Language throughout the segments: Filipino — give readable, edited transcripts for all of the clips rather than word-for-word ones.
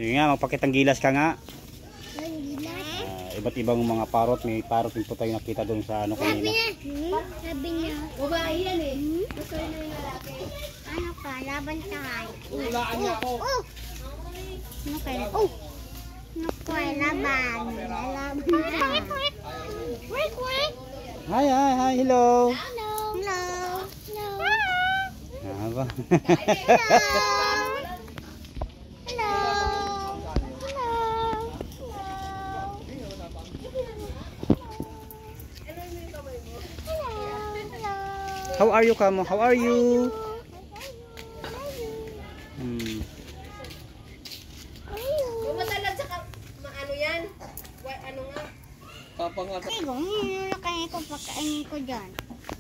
Sige nga, magpakitang gilas ka nga. Gilas? Iba't ibang mga parrot. May parrot din po tayo nakita doon sa ano kanina. Sabi niya. Babae yan eh. Gusto na yung lalaki. Ano ka? Laban tayo. Hulaan niya ako. Ano kayo? Ano ko? Laban. Laban tayo. Wait. Hi, hello. Hello. Ba? How are you, Kamo? How are you? Matalag sa ano yan? Ano nga? Tapang nga. Kung nilakayin ko, pakainin ko dyan.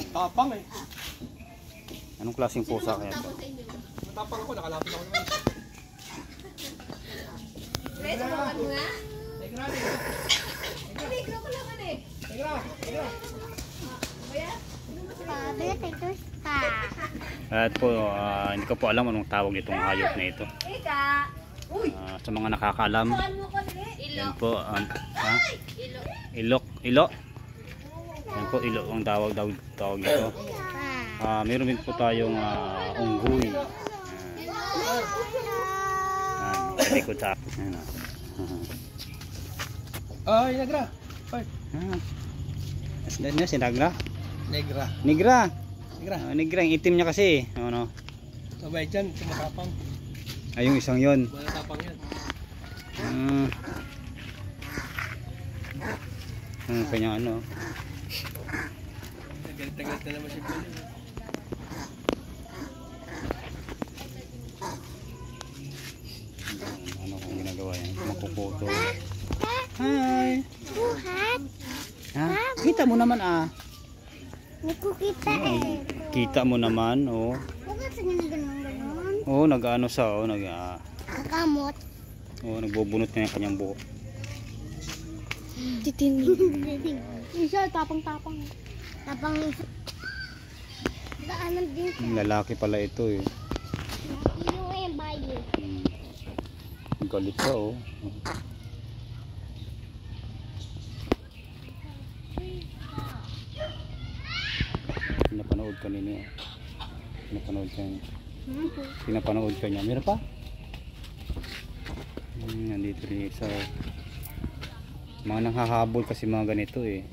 Tapang eh. Anong klaseng pusa kaya ito? Tapang ako, nakalapit ako naman. Reto mo ano nga? Negra. Negro ko naman eh. Negra. Kaya? Sabi, ito ka. At po, hindi ko po alam anong tawag itong hayop na ito. Ika. Uy. Sa mga nakakaalam, Ano ko ni? yan po, ilok. Yan po, ilok ang tawag nito. Meron din po tayong unggoy. Likod sa akin. Ay, Negra. Ay. Si Negra? Negra. Negra. Negra. Negra, yung itim niya kasi. Ano? Sabay dyan, sumatapang. Ay, yung isang yon. Wala tapang yan. Ang kanyang ano. Galit na naman si Billy. Ano kung ginagawa yan? Makukuto. Hi! Buhat. Kita mo naman Nakukita eh. Kita mo naman, oh. Bakit sa ganun? Oh, nag-ano sa, Nakamot. nagbubunot niya yung kanyang buhok. Titinig. Isa, tapang-tapang. Tapang. Daanan din siya. Lalaki pala ito eh. Yung bayo. Galit ka, oh. Pinapanood ka nini. Pinapanood ka niya. Meron pa? Nandito rin isa. Mga nanghahabol kasi mga ganito eh.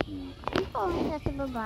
Sino pa sa baba?